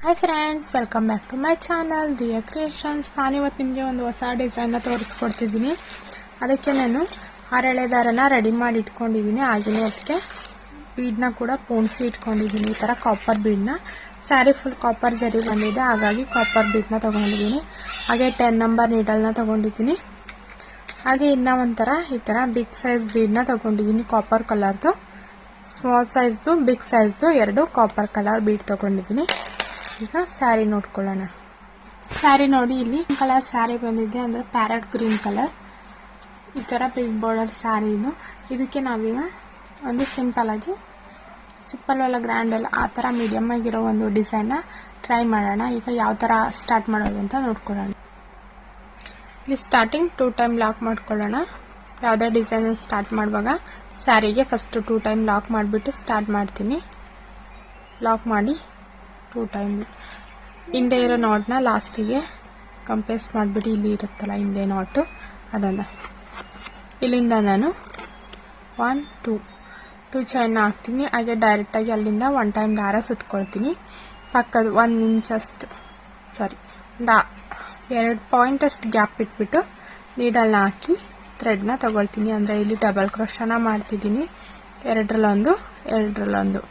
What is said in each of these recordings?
Hi friends, welcome back to my channel Diya creations. ನಾನಿವತ್ತು ನಿಮಗೆ ಒಂದು ಹೊಸ ಡಿಸೈನ್ನ ತೋರಿಸ್ಕೊಡ್ತಿದ್ದೀನಿ. ಅದಕ್ಕೆ ನಾನು ಹರಳೆ ದಾರನ ರೆಡಿ ಮಾಡಿ ಇಟ್ಕೊಂಡಿದ್ದೀನಿ. ಹಾಗೆಯೇ ಅದಕ್ಕೆ ಬೀಡನ್ನ ಕೂಡ ಪೋಣಿಸಿ ಇಟ್ಕೊಂಡಿದ್ದೀನಿ. ಈ ಥರ ಕಾಪರ್ ಬೀಡನ್ನ. ಸ್ಯಾರಿ ಫುಲ್ ಕಾಪರ್ ಜರಿ ಬಂದಿದೆ, ಹಾಗಾಗಿ ಕಾಪರ್ ಬೀಡನ್ನ ತೊಗೊಂಡಿದ್ದೀನಿ. ಹಾಗೆ 10 ನಂಬರ್ ನೀಡಲ್ನ ತೊಗೊಂಡಿದ್ದೀನಿ. ಹಾಗೆ ಇನ್ನೂ ಒಂಥರ ಈ ಥರ ಬಿಗ್ ಸೈಜ್ ಬೀಡನ್ನ ತೊಗೊಂಡಿದ್ದೀನಿ. ಕಾಪರ್ ಕಲರ್ದು, ಸ್ಮಾಲ್ ಸೈಜ್ದು, ಬಿಗ್ ಸೈಜ್ದು 2 ಕಾಪರ್ ಕಲರ್ ಬೀಡ್ ತೊಗೊಂಡಿದ್ದೀನಿ. ಈಗ ಸ್ಯಾರಿ ನೋಡ್ಕೊಳ್ಳೋಣ. ಸ್ಯಾರಿ ನೋಡಿ, ಇಲ್ಲಿ ಕಲರ್ ಸ್ಯಾರಿ ಬಂದಿದೆ, ಅಂದರೆ ಪ್ಯಾರೆಟ್ ಗ್ರೀನ್ ಕಲರ್. ಈ ಥರ ಬಿಗ್ ಬಾರ್ಡರ್ ಸ್ಯಾರಿ ಇದು. ಇದಕ್ಕೆ ನಾವೀಗ ಒಂದು ಸಿಂಪಲ್ ಎಲ್ಲ ಗ್ರ್ಯಾಂಡ್ ಎಲ್ಲ ಆ ಥರ ಮೀಡಿಯಮ್ ಆಗಿರೋ ಒಂದು ಡಿಸೈನ್ನ ಟ್ರೈ ಮಾಡೋಣ. ಈಗ ಯಾವ ಥರ ಸ್ಟಾರ್ಟ್ ಮಾಡೋದು ಅಂತ ನೋಡ್ಕೊಳ್ಳೋಣ. ಇಲ್ಲಿ ಸ್ಟಾರ್ಟಿಂಗ್ 2 ಟೈಮ್ ಲಾಕ್ ಮಾಡ್ಕೊಳ್ಳೋಣ. ಯಾವುದೇ ಡಿಸೈನ್ ಸ್ಟಾರ್ಟ್ ಮಾಡುವಾಗ ಸ್ಯಾರಿಗೆ ಫಸ್ಟ್ 2 ಟೈಮ್ ಲಾಕ್ ಮಾಡಿಬಿಟ್ಟು ಸ್ಟಾರ್ಟ್ ಮಾಡ್ತೀನಿ. ಲಾಕ್ ಮಾಡಿ 2 ಟೈಮ್ ಹಿಂದೆ ಇರೋ ನಾಟ್ನ ಲಾಸ್ಟಿಗೆ ಕಂಪ್ರೆಸ್ ಮಾಡಿಬಿಟ್ಟು, ಇಲ್ಲಿ ಇರುತ್ತಲ್ಲ ಹಿಂದೆ ನಾಟು, ಅದನ್ನು ಇಲ್ಲಿಂದ ನಾನು 1 2 ಚೈನ್ನ ಹಾಕ್ತೀನಿ. ಹಾಗೆ ಡೈರೆಕ್ಟಾಗಿ ಅಲ್ಲಿಂದ 1 ಟೈಮ್ ದಾರ ಸುತ್ಕೊಳ್ತೀನಿ. ಪಕ್ಕದ 1 ಇಂಚಷ್ಟು 2 ಪಾಯಿಂಟಷ್ಟು ಗ್ಯಾಪ್ ಇಟ್ಬಿಟ್ಟು ನೀಡಲ್ನ ಹಾಕಿ ಥ್ರೆಡ್ನ ತಗೊಳ್ತೀನಿ. ಅಂದರೆ ಇಲ್ಲಿ ಡಬಲ್ ಕ್ರೋಶನ ಮಾಡ್ತಿದ್ದೀನಿ. 2ರಲ್ಲೊಂದು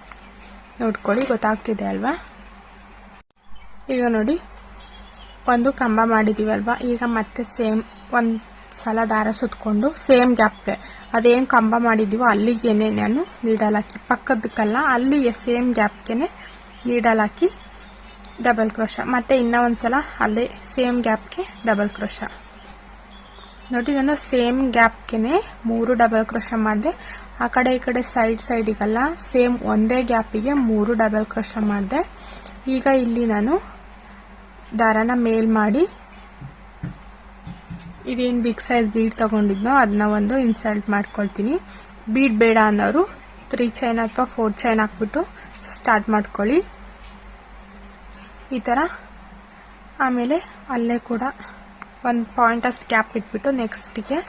ನೋಡ್ಕೊಳ್ಳಿ, ಗೊತ್ತಾಗ್ತಿದೆ ಅಲ್ವಾ? ಈಗ ನೋಡಿ, ಒಂದು ಕಂಬ ಮಾಡಿದ್ದೀವಲ್ವಾ, ಈಗ ಮತ್ತೆ ಸೇಮ್ ಒಂದು ಸಲ ದಾರ ಸುತ್ಕೊಂಡು ಸೇಮ್ ಗ್ಯಾಪ್ಗೆ ಅದೇನು ಕಂಬ ಮಾಡಿದ್ದೀವೋ ಅಲ್ಲಿಗೇನೆ ನಾನು ನೀಡಲ್ ಹಾಕಿ, ಪಕ್ಕದಕ್ಕಲ್ಲ, ಅಲ್ಲಿಗೆ ಸೇಮ್ ಗ್ಯಾಪ್ಗೆ ನೀಡಲ್ ಹಾಕಿ ಡಬಲ್ ಕ್ರೋಶ, ಮತ್ತೆ ಇನ್ನೂ ಒಂದು ಸಲ ಅಲ್ಲೇ ಸೇಮ್ ಗ್ಯಾಪ್ಗೆ ಡಬಲ್ ಕ್ರೋಶ. ನೋಡಿ, ನಾನು ಸೇಮ್ ಗ್ಯಾಪ್ಗೆ 3 ಡಬಲ್ ಕ್ರೋಶ ಮಾಡಿದೆ. ಆ ಕಡೆ ಈ ಕಡೆ ಸೈಡಿಗಲ್ಲ, ಸೇಮ್ ಒಂದೇ ಗ್ಯಾಪಿಗೆ 3 ಡಬಲ್ ಕ್ರೋಶ ಮಾಡಿದೆ. ಈಗ ಇಲ್ಲಿ ನಾನು ದಾರನ ಮೇಲ್ ಮಾಡಿ ಇದೇನು ಬಿಗ್ ಸೈಜ್ ಬೀಡ್ ತಗೊಂಡಿದ್ನೋ ಅದನ್ನ ಒಂದು ಇನ್ಸರ್ಟ್ ಮಾಡ್ಕೊಳ್ತೀನಿ. ಬೀಡ್ ಬೇಡ ಅನ್ನೋರು 3 ಚೈನ್ ಅಥವಾ 4 ಚೈನ್ ಹಾಕ್ಬಿಟ್ಟು ಸ್ಟಾರ್ಟ್ ಮಾಡ್ಕೊಳ್ಳಿ ಈ ಥರ. ಆಮೇಲೆ ಅಲ್ಲೇ ಕೂಡ 1 ಪಾಯಿಂಟಷ್ಟು ಗ್ಯಾಪ್ ಇಟ್ಬಿಟ್ಟು ನೆಕ್ಸ್ಟಿಗೆ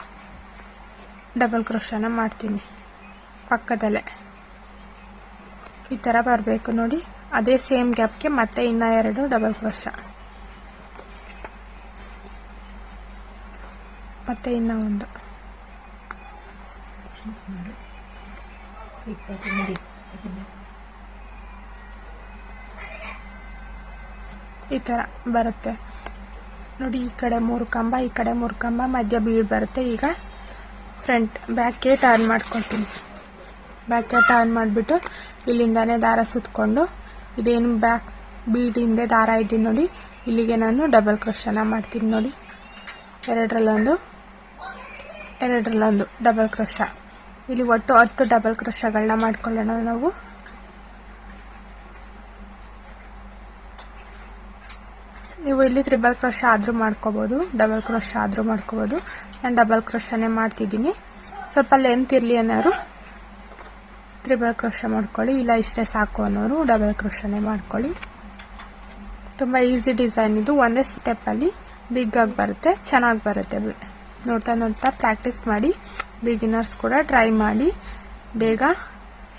ಡಬಲ್ ಕ್ರೋಶನ ಮಾಡ್ತೀನಿ. ಪಕ್ಕದಲ್ಲೇ ಈ ಥರ ಬರಬೇಕು ನೋಡಿ. ಅದೇ ಸೇಮ್ ಗ್ಯಾಪ್ಗೆ ಮತ್ತೆ ಇನ್ನೂ 2 ಡಬಲ್ ಕ್ರೋಶ, ಮತ್ತೆ ಇನ್ನೂ 1. ಈ ಥರ ಬರುತ್ತೆ ನೋಡಿ. ಈ ಕಡೆ 3 ಕಂಬ, ಈ ಕಡೆ 3 ಕಂಬ, ಮಧ್ಯ ಬೀಡ್ ಬರುತ್ತೆ. ಈಗ ಬ್ಯಾಕ್ಗೆ ಟರ್ನ್ ಮಾಡ್ಕೊಳ್ತೀನಿ. ಬ್ಯಾಕ್ಗೆ ಟರ್ನ್ ಮಾಡಿಬಿಟ್ಟು ಇಲ್ಲಿಂದಾನೇ ದಾರ ಸುತ್ಕೊಂಡು, ಇದೇನು ಬ್ಯಾಕ್ ಬೀಡ್ ಹಿಂದೆ ದಾರ ಇದ್ದೀನಿ ನೋಡಿ, ಇಲ್ಲಿಗೆ ನಾನು ಡಬಲ್ ಕ್ರೋಶನ ಮಾಡ್ತೀನಿ. ನೋಡಿ, 2ರಲ್ಲೊಂದು ಡಬಲ್ ಕ್ರೋಶ. ಇಲ್ಲಿ ಒಟ್ಟು 10 ಡಬಲ್ ಕ್ರೋಶಗಳನ್ನ ಮಾಡ್ಕೊಳ್ಳೋಣ ನಾವು. ನೀವು ಇಲ್ಲಿ ತ್ರಿಬಲ್ ಕ್ರೋಶ ಆದರೂ ಮಾಡ್ಕೋಬೋದು, ಡಬಲ್ ಕ್ರೋಶ ಆದರೂ ಮಾಡ್ಕೋಬೋದು. ನಾನು ಡಬಲ್ ಕ್ರೋಶನೇ ಮಾಡ್ತಿದ್ದೀನಿ. ಸ್ವಲ್ಪ ಲೆಂತ್ ಇರಲಿ ಅನ್ನೋರು ತ್ರಿಬಲ್ ಕ್ರೋಶ ಮಾಡ್ಕೊಳ್ಳಿ, ಇಲ್ಲ ಇಷ್ಟೇ ಸಾಕು ಅನ್ನೋರು ಡಬಲ್ ಕ್ರೋಶನೇ ಮಾಡ್ಕೊಳ್ಳಿ. ತುಂಬ ಈಸಿ ಡಿಸೈನ್ ಇದು. ಒಂದೇ ಸ್ಟೆಪ್ಪಲ್ಲಿ ಬಿಗ್ ಆಗಿ ಬರುತ್ತೆ, ಚೆನ್ನಾಗಿ ಬರುತ್ತೆ. ನೋಡ್ತಾ ಪ್ರಾಕ್ಟೀಸ್ ಮಾಡಿ. ಬಿಗಿನರ್ಸ್ ಕೂಡ ಟ್ರೈ ಮಾಡಿ, ಬೇಗ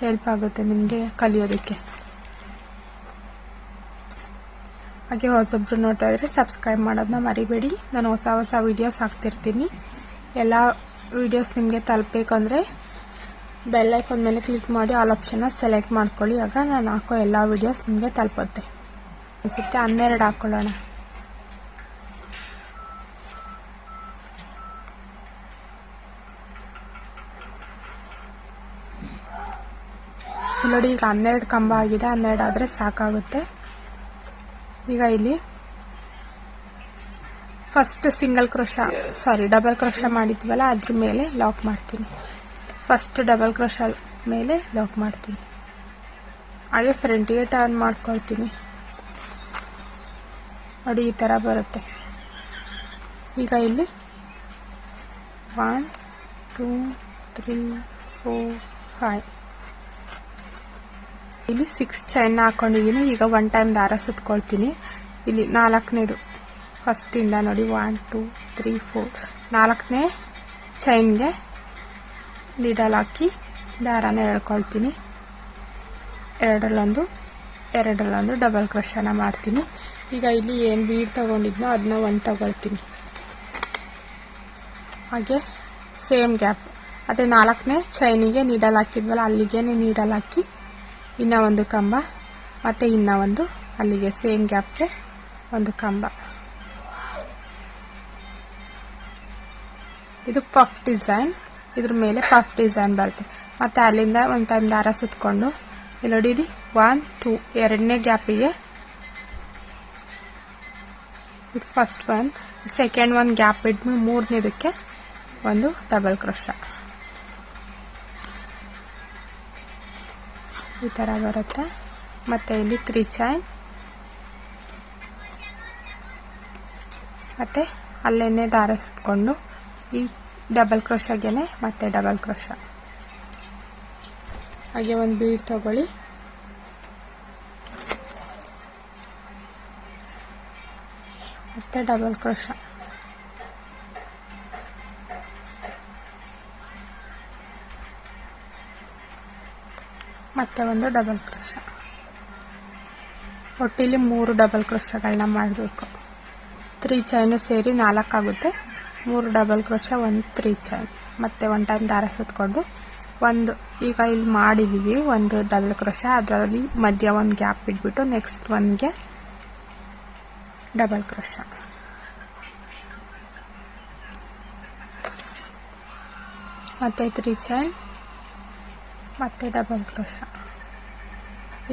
ಹೆಲ್ಪ್ ಆಗುತ್ತೆ ನಿಮಗೆ ಕಲಿಯೋದಕ್ಕೆ. ಹಾಗೆ ಹೊಸೊಬ್ರು ನೋಡ್ತಾ ಇದ್ರೆ ಸಬ್ಸ್ಕ್ರೈಬ್ ಮಾಡೋದನ್ನ ಮರಿಬೇಡಿ. ನಾನು ಹೊಸ ವೀಡಿಯೋಸ್ ಹಾಕ್ತಿರ್ತೀನಿ. ಎಲ್ಲ ವೀಡಿಯೋಸ್ ನಿಮಗೆ ತಲುಪಬೇಕಂದ್ರೆ ಬೆಲ್ ಐಕಾನ್ ಮೇಲೆ ಕ್ಲಿಕ್ ಮಾಡಿ ಆಲ್ ಆಪ್ಷನ್ನ ಸೆಲೆಕ್ಟ್ ಮಾಡ್ಕೊಳ್ಳಿ. ಆಗ ನಾನು ಹಾಕೋ ಎಲ್ಲ ವೀಡಿಯೋಸ್ ನಿಮಗೆ ತಲುಪುತ್ತೆ. ಅನಿಸುತ್ತೆ 12 ಹಾಕ್ಕೊಳ್ಳೋಣ. ನೋಡಿ, ಈಗ 12 ಕಂಬ ಆಗಿದೆ. 12 ಆದರೆ ಸಾಕಾಗುತ್ತೆ. ಈಗ ಇಲ್ಲಿ ಫಸ್ಟ್ ಡಬಲ್ ಕ್ರೋಶ ಮಾಡಿದ್ವಲ್ಲ, ಅದ್ರ ಮೇಲೆ ಲಾಕ್ ಮಾಡ್ತೀನಿ. ಫಸ್ಟ್ ಡಬಲ್ ಕ್ರೋಶ ಮೇಲೆ ಲಾಕ್ ಮಾಡ್ತೀನಿ. ಹಾಗೆ ಫ್ರಂಟಿಗೆ ಟರ್ನ್ ಮಾಡ್ಕೊಳ್ತೀನಿ. ನೋಡಿ, ಈ ಥರ ಬರುತ್ತೆ. ಈಗ ಇಲ್ಲಿ 1 2 3 4 5 ಇಲ್ಲಿ 6 ಚೈನ್ನ ಹಾಕೊಂಡಿದ್ದೀನಿ. ಈಗ 1 ಟೈಮ್ ದಾರ ಸುತ್ಕೊಳ್ತೀನಿ. ಇಲ್ಲಿ 4ನೇದು ಫಸ್ಟಿಂದ ನೋಡಿ, 1 2 3 4 4ನೇ ಚೈನ್ಗೆ ನೀಡಲ್ ಹಾಕಿ ದಾರನ ಎಳ್ಕೊಳ್ತೀನಿ. 2ರಲ್ಲೊಂದು ಎರಡರಲ್ಲೊಂದು ಡಬಲ್ ಕ್ರೋಶನ ಮಾಡ್ತೀನಿ. ಈಗ ಇಲ್ಲಿ ಏನು ಬೀಡ್ ತೊಗೊಂಡಿದ್ನೋ ಅದನ್ನ ಒಂದು ತಗೊಳ್ತೀನಿ. ಹಾಗೆ ಸೇಮ್ ಗ್ಯಾಪ್ ಅದೇ 4ನೇ ಚೈನಿಗೆ ನೀಡಲ್ ಹಾಕಿದ್ವಲ್ಲ ಅಲ್ಲಿಗೆ ನೀಡಲ್ ಹಾಕಿ ಇನ್ನೂ ಒಂದು ಕಂಬ ಮತ್ತು ಇನ್ನೂ ಒಂದು ಅಲ್ಲಿಗೆ ಸೇಮ್ ಗ್ಯಾಪ್ಗೆ ಒಂದು ಕಂಬ. ಇದು ಪಫ್ ಡಿಸೈನ್, ಇದ್ರ ಮೇಲೆ ಪಫ್ ಡಿಸೈನ್ ಬರುತ್ತೆ. ಮತ್ತು ಅಲ್ಲಿಂದ ಒಂದು ಟೈಮ್ ದಾರ ಸುತ್ತಕೊಂಡು ಇಲ್ಲಿ ನೋಡಿ 1 2 ಎರಡನೇ ಗ್ಯಾಪಿಗೆ ಇದು first one, second one gap ಇಟ್ಟು ಮೂರನೇದಕ್ಕೆ ಒಂದು ಡಬಲ್ ಕ್ರೋಶ ಈ ಥರ ಬರುತ್ತೆ. ಮತ್ತು ಇಲ್ಲಿ 3 ಚೈನ್ ಮತ್ತು ಅಲ್ಲೇನೆ ದಾರ ಸುತ್ತಕೊಂಡು ಈ ಡಬಲ್ ಕ್ರೋಶಗೆನೆ ಮತ್ತೆ ಡಬಲ್ ಕ್ರೋಶ. ಹಾಗೆ ಒಂದು ಬೀಡ್ ತಗೊಳ್ಳಿ, ಮತ್ತೆ ಡಬಲ್ ಕ್ರೋಶ, ಮತ್ತೆ ಒಂದು ಡಬಲ್ ಕ್ರೋಶ. ಒಟ್ಟಿಲಿ 3 ಡಬಲ್ ಕ್ರೋಶಗಳನ್ನ ಮಾಡಬೇಕು. 3 ಚೈನು ಸೇರಿ 4 ಆಗುತ್ತೆ. 3 ಡಬಲ್ ಕ್ರೋಶ, 1 3 ಚೈನ್, ಮತ್ತೆ ಒಂದು ಟೈಮ್ ದಾರ ಸುತ್ತಕೊಂಡು ಒಂದು ಈಗ ಇಲ್ಲಿ ಮಾಡಿದ್ದೀವಿ ಒಂದು ಡಬಲ್ ಕ್ರೋಶ, ಅದರಲ್ಲಿ ಮಧ್ಯ ಒಂದು ಗ್ಯಾಪ್ ಇಟ್ಬಿಟ್ಟು ನೆಕ್ಸ್ಟ್ ಒನ್ಗೆ ಡಬಲ್ ಕ್ರೋಶ. ಮತ್ತೆ 3 ಚೈನ್ ಮತ್ತೆ ಡಬಲ್ ಕ್ರೋಶ.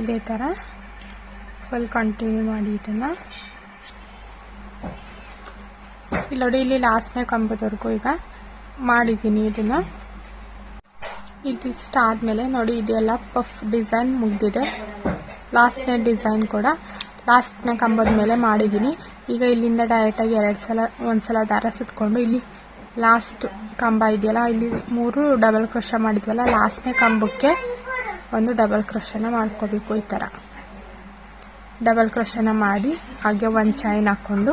ಇದೇ ಥರ ಫುಲ್ ಕಂಟಿನ್ಯೂ ಮಾಡಿ ಇದನ್ನು. ಇಲ್ಲಿ ನೋಡಿ, ಇಲ್ಲಿ ಲಾಸ್ಟ್ನೇ ಕಂಬದವರೆಗೂ ಈಗ ಮಾಡಿದ್ದೀನಿ ಇದನ್ನು. ಇದಿಷ್ಟ ಆದಮೇಲೆ ನೋಡಿ ಇದೆಲ್ಲ ಪಫ್ ಡಿಸೈನ್ ಮುಗಿದಿದೆ. ಲಾಸ್ಟ್ನೇ ಡಿಸೈನ್ ಕೂಡ ಲಾಸ್ಟ್ನೇ ಕಂಬದ ಮೇಲೆ ಮಾಡಿದ್ದೀನಿ. ಈಗ ಇಲ್ಲಿಂದ ಡೈರೆಕ್ಟಾಗಿ ಒಂದ್ಸಲ ದಾರ ಸುತ್ತಕೊಂಡು ಇಲ್ಲಿ ಲಾಸ್ಟ್ ಕಂಬ ಇದೆಯಲ್ಲ, ಇಲ್ಲಿ 3 ಡಬಲ್ ಕ್ರೋಶ ಮಾಡಿದ್ವಲ್ಲ, ಲಾಸ್ಟ್ನೇ ಕಂಬಕ್ಕೆ ಒಂದು ಡಬಲ್ ಕ್ರೋಶನ ಮಾಡ್ಕೋಬೇಕು. ಈ ಥರ ಡಬಲ್ ಕ್ರೋಶನ ಮಾಡಿ ಹಾಗೆ ಒಂದು ಚೈನ್ ಹಾಕ್ಕೊಂಡು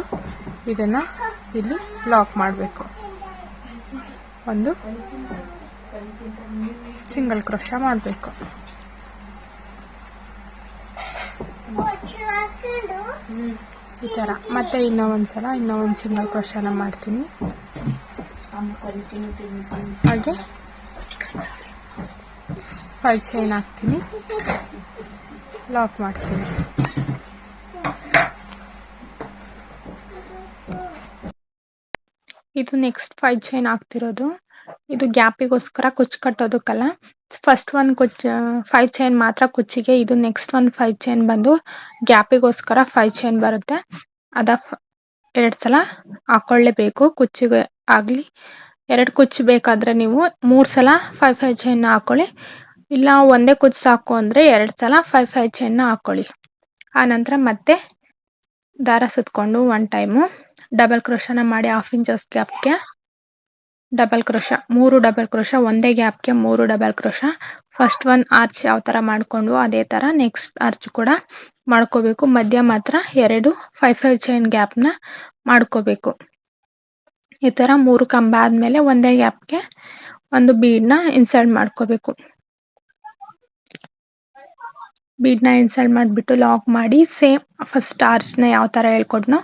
ಇದನ್ನು ಇಲ್ಲಿ ಲಾಕ್ ಮಾಡಬೇಕು. ಒಂದು ಸಿಂಗಲ್ ಕ್ರೋಶ ಮಾಡಬೇಕು. ಈ ಥರ ಮತ್ತೆ ಇನ್ನೂ ಒಂದು ಸಿಂಗಲ್ ಕ್ರೋಶನ ಮಾಡ್ತೀನಿ. ಹಾಗೆ 5 ಚೈನ್ ಹಾಕ್ತೀನಿ, ಲಾಕ್ ಮಾಡ್ತೀನಿ. ಇದು ನೆಕ್ಸ್ಟ್ 5 ಚೈನ್ ಹಾಕ್ತಿರೋದು. ಇದು ಗ್ಯಾಪಿಗೋಸ್ಕರ ಕುಚ್ಚು ಕಟ್ಟೋದಕ್ಕಲ್ಲ. ಫಸ್ಟ್ ಒನ್ 5 ಚೈನ್ ಮಾತ್ರ ಕುಚ್ಚಿಗೆ, ಇದು ನೆಕ್ಸ್ಟ್ ಒನ್ 5 ಚೈನ್ ಬಂದು ಗ್ಯಾಪಿಗೋಸ್ಕರ 5 ಚೈನ್ ಬರುತ್ತೆ. 2 ಸಲ ಹಾಕೊಳ್ಳೇಬೇಕು. ಕುಚ್ಚಿಗೆ ಆಗಲಿ 2 ಕುಚ್ಚು ಬೇಕಾದರೆ ನೀವು 3 ಸಲ 5 ಚೈನ್ ಹಾಕೊಳ್ಳಿ. ಇಲ್ಲ ಒಂದೇ ಕುಚ್ಚು ಸಾಕು ಅಂದರೆ 2 ಸಲ 5 ಚೈನ್ ಹಾಕೊಳ್ಳಿ. ಆನಂತರ ಮತ್ತೆ ದಾರ ಸುತ್ತಕೊಂಡು ಒನ್ ಟೈಮು ಡಬಲ್ ಕ್ರೋಶನ ಮಾಡಿ 1/2 ಇಂಚಸ್ ಗ್ಯಾಪ್ಗೆ ಡಬಲ್ ಕ್ರೋಶ, 3 ಡಬಲ್ ಕ್ರೋಶ, ಒಂದೇ ಗ್ಯಾಪ್ಗೆ 3 double crochet. First one arch ಯಾವ ಥರ ಮಾಡಿಕೊಂಡು ಅದೇ ಥರ ನೆಕ್ಸ್ಟ್ ಆರ್ಚ್ ಕೂಡ ಮಾಡ್ಕೋಬೇಕು. ಮಧ್ಯ ಮಾತ್ರ 2 5 ಚೈನ್ ಗ್ಯಾಪ್ನ ಮಾಡ್ಕೋಬೇಕು. ಈ ಥರ 3 ಕಂಬ ಆದಮೇಲೆ ಒಂದೇ ಗ್ಯಾಪ್ಗೆ ಒಂದು ಬೀಡ್ನ ಇನ್ಸರ್ಟ್ ಮಾಡ್ಕೋಬೇಕು. ಬೀಡ್ನ ಇನ್ಸರ್ಟ್ ಮಾಡಿಬಿಟ್ಟು ಲಾಕ್ ಮಾಡಿ ಸೇಮ್ ಫಸ್ಟ್ ಆರ್ಚ್ನ ಯಾವ ಥರ ಹೇಳ್ಕೊಟ್ನೋ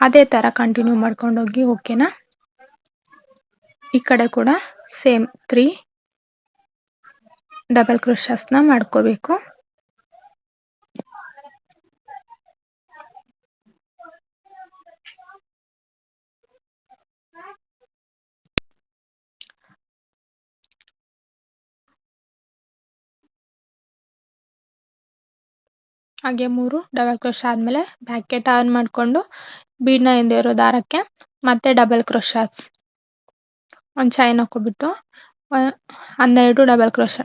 ಅದೇ ಥರ ಕಂಟಿನ್ಯೂ ಮಾಡ್ಕೊಂಡೋಗಿ. ಓಕೆನಾ? ಈ ಕಡೆ ಕೂಡ ಸೇಮ್ 3 ಡಬಲ್ ಕ್ರೋಶಸ್ನ ಮಾಡ್ಕೋಬೇಕು. ಹಾಗೆ 3 ಡಬಲ್ ಕ್ರೋಶ ಆದಮೇಲೆ ಬ್ಯಾಕೆ ಟರ್ನ್ ಮಾಡಿಕೊಂಡು ಬೀಡ್ನ ಹಿಂದೆ ಇರೋ ದಾರಕ್ಕೆ ಮತ್ತೆ ಡಬಲ್ ಕ್ರೋಶಸ್ ಒಂದು ಚೈನ್ ಹಾಕೋಬಿಟ್ಟು 12 ಡಬಲ್ ಕ್ರೋಶ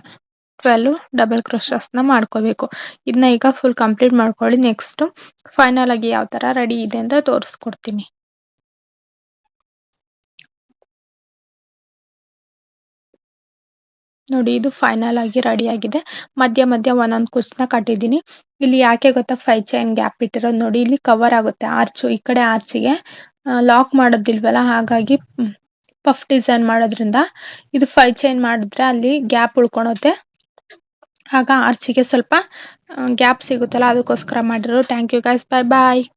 12 ಡಬಲ್ ಕ್ರೋಶಸ್ನ ಮಾಡ್ಕೋಬೇಕು. ಇದನ್ನ ಈಗ ಫುಲ್ ಕಂಪ್ಲೀಟ್ ಮಾಡ್ಕೊಳ್ಳಿ. ನೆಕ್ಸ್ಟ್ ಫೈನಲ್ ಆಗಿ ಯಾವ ಥರ ರೆಡಿ ಇದೆ ಅಂತ ತೋರಿಸ್ಕೊಡ್ತೀನಿ. ನೋಡಿ, ಇದು ಫೈನಲ್ ಆಗಿ ರೆಡಿ ಆಗಿದೆ. ಮಧ್ಯ ಒಂದೊಂದು ಕುಚ್ಚನ್ನ ಕಟ್ಟಿದ್ದೀನಿ. ಇಲ್ಲಿ ಯಾಕೆ ಗೊತ್ತಾ 5 ಚೈನ್ ಗ್ಯಾಪ್ ಇಟ್ಟಿರೋದು? ನೋಡಿ, ಇಲ್ಲಿ ಕವರ್ ಆಗುತ್ತೆ ಆರ್ಚು. ಈ ಕಡೆ ಆರ್ಚಿಗೆ ಲಾಕ್ ಮಾಡೋದಿಲ್ವಲ್ಲ, ಹಾಗಾಗಿ ಪಫ್ ಡಿಸೈನ್ ಮಾಡೋದ್ರಿಂದ ಇದು 5 ಚೈನ್ ಮಾಡಿದ್ರೆ ಅಲ್ಲಿ ಗ್ಯಾಪ್ ಉಳ್ಕೊಳುತ್ತೆ. ಆಗ ಆರ್ಚಿಗೆ ಸ್ವಲ್ಪ ಗ್ಯಾಪ್ ಸಿಗುತ್ತಲ್ಲ, ಅದಕ್ಕೋಸ್ಕರ ಮಾಡಿರೋದು. Thank you guys, bye bye.